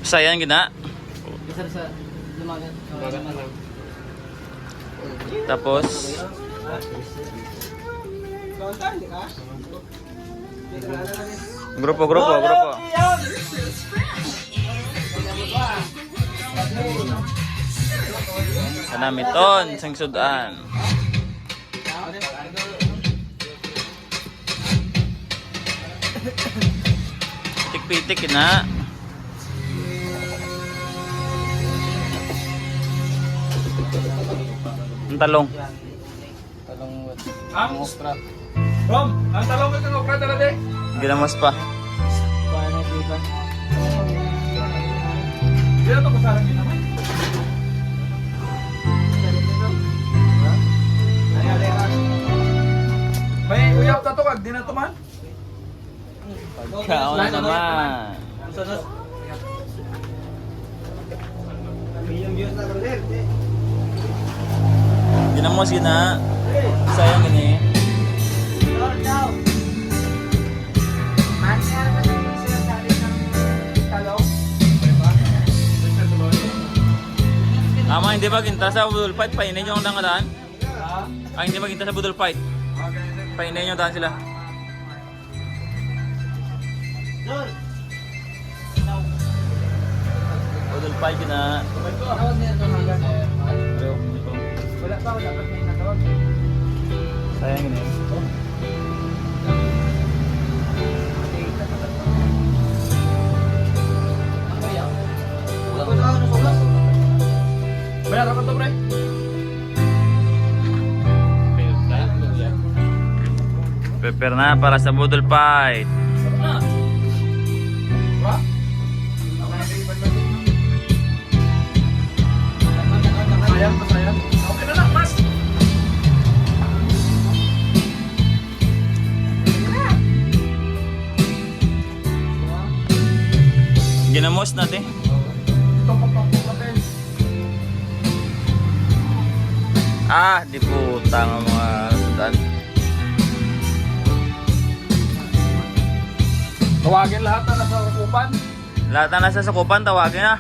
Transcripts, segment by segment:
Sayang gina. Tapos grupo. Kanamiton sang sudan. Pitik-pitik na. Ang talong. Ang okra. Rom, ang talong ko ng okra talaga. Ginamos pa. Di na ito kasarang din naman. May uyap na ito kag di na ito man. Kaon naman. Ginamos gina. Sayang gini. Ama, hindi ba ginta sa budol fight? Painin nyo ang daan? Hindi ba ginta sa budol fight? Painin nyo ang daan sila. Budol fight yun na. Wala pa ako dapat may natawag. Sayang yun eh. Bayar ako to, pre. Prepare na para sa budol fight. Ba? Sayang. Okay na lang, mas. Ginamos natin. Di putang ang mga sudan. Tawagin lahat na nasa upupan. Lahat na nasa sakupan, tawagin na.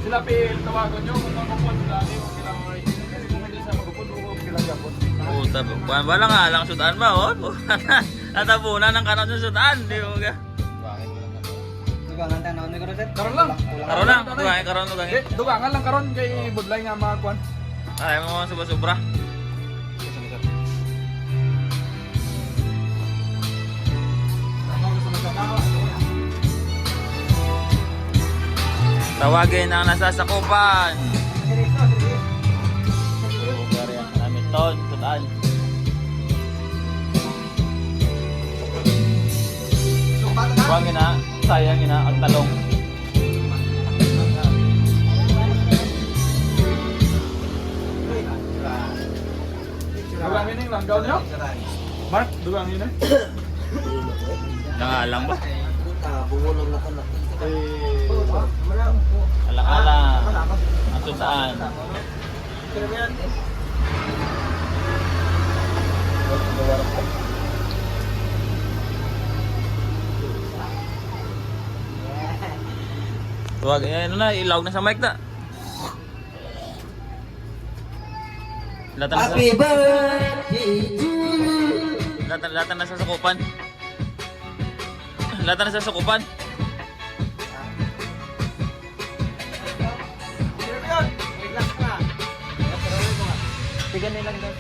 Sila pil, tawagan nyo kung magupon sila. Kung hindi sa magupon, huwag kailang gapon. Puta, wala nga lang sudan ba? Oh? Natabunan ng kanon sa sudan. Di mo ka. Karon lang. Karon na, karon to gani. Dugangan lang karon kay budlay nga mga kwan. Ay mo sobra-sobra. Tawagin ang nasa sakupan. Lugar yan, Kanamiton, sudan. Tawagin na, sayang na ang talong. Dugangin yung langgaw nyo? Mark, dugangin na. Nangalang ba? Bungulong na ka na. Alang-alang. Ang sudan. Tuwag, ano na, ilawag na sa mic na. Happy birthday to you. Latan na sa sakupan. Latan na sa sakupan. Tigan nilang daw.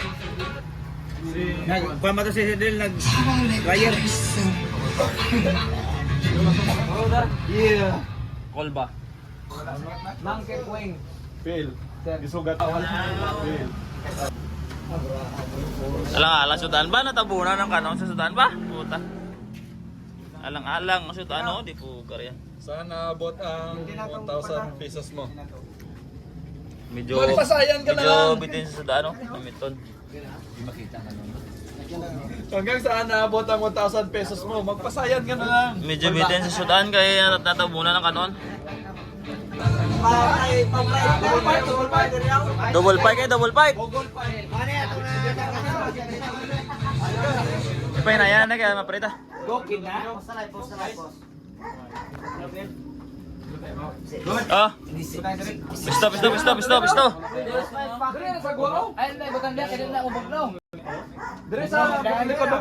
Nagpama to si Sidel nag-ryer. Yeah. Kolba. Monkey wing. Phil. Isugat awal. Phil. Alang-alang sudan ba? Natabunan ng kanong sa sudan ba? Puta. Alang-alang sudan ano? Di po karyan. Sana bot ang 1,000 pesos mo. Medyo Magpasayan ka na lang. bitin sa sudan no? Kamiton. Hanggang saan naabot ang 1,000 pesos mo? Magpasayan ka na lang. Medyo bitin sa sudan kaya natabunan ng kanon. Double pike kayo, double pike. Pay na yan, kaya maprita. Gokin na? Post na live. Oh. Pisto. Ay, hindi, butang dia, kaya na ubag daw. Dire sa likod daw.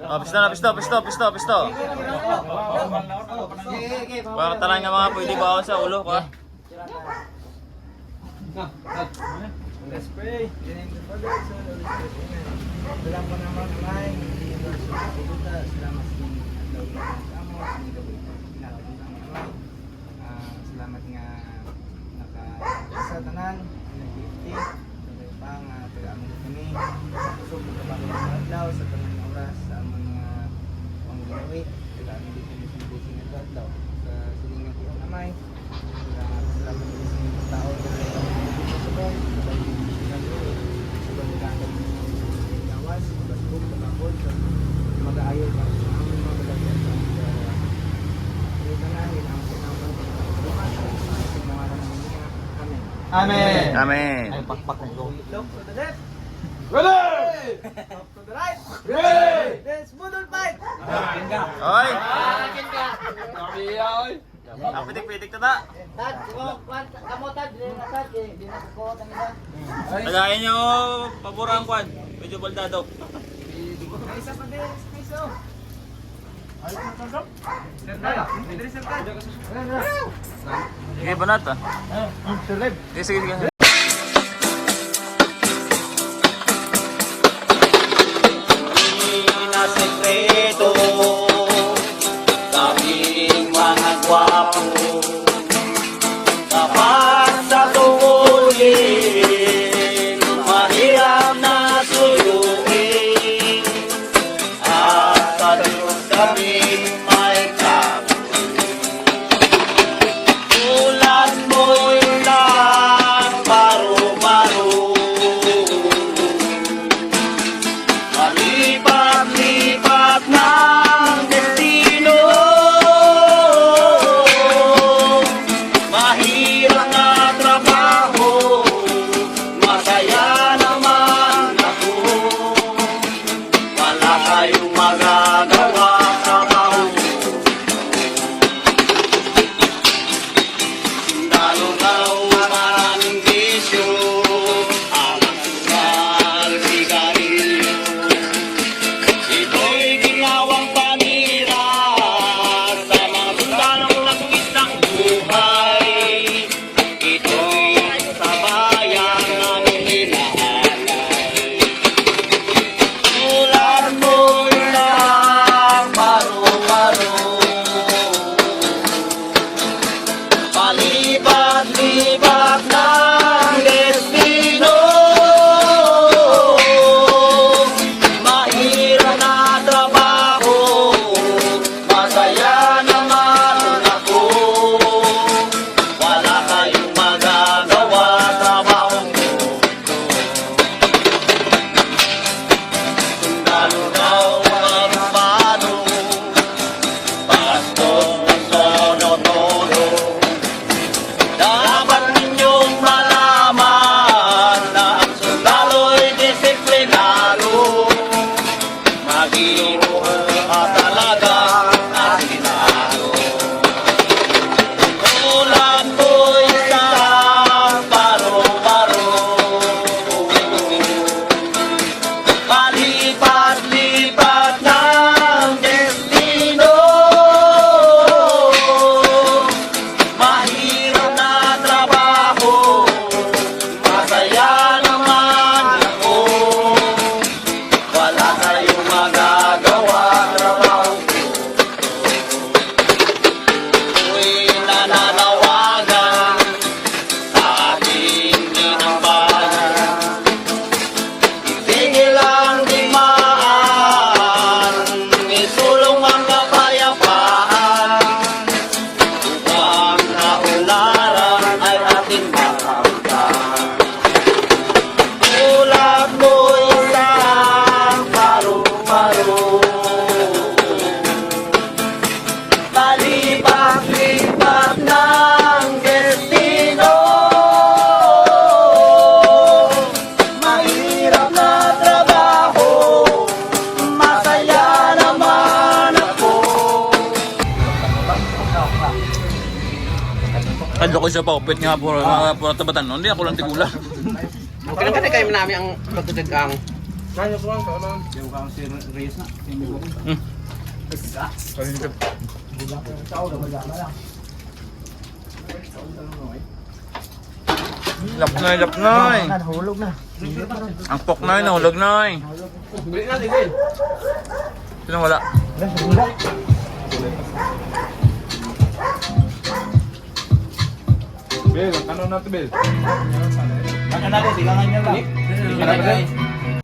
Oh, pisto. Para talang nga mga pwede bawas sa ulo ka. Let's pray. Dalam nama lain, selamat selamat nga nakasa tanan, nag-50, pang taga-amon kami. So, pagkabang adlaw sa tanang oras sa among mga pangginawit, taga-amon dito sa busing nga adlaw sa silingan ko namay. Salamat din sa mga tao na subong, gawas, basbog, tabakod, mag-aayo ka sa aming mga balagyan sa Amen. Amen. Ay, pakpak na ito. Look to the left. Ready! Look to the right. Ready! Let's budol fight. Oy. Kamiya, oy. Ang pitik-pitik tada. Tad, kamu tad, di na ko tang isa. Tagayin nyo paborang kwan. Medyo baldado. May isa pa din, piso. Ay, sasap. Dili sa tad. Sige, banat ah. Survive. Sige. na sekreto kaming mga gwapo kapag sa tungulin mahirap na suyuin at sa Diyos kaming may kabuhin tulad mo'y lang baro-baro Lipat-lipat ng destino mahirap na trabaho masaya naman ako wala kayong magagawa sa baho Dalungaw maraming bisyo alang sugal sigarilyo Medyo ko sa paupit nga puro mga tabatan no. Hindi ako lang tigula. Kailan kasi kayo namin ang pagtitigang. Lapnoy, lapnoy. Nahulog na. Ang poknoy, nahulog noy. Sino wala? Bel, ang kanon natin, Bel. Ano natin, silangan niya lang.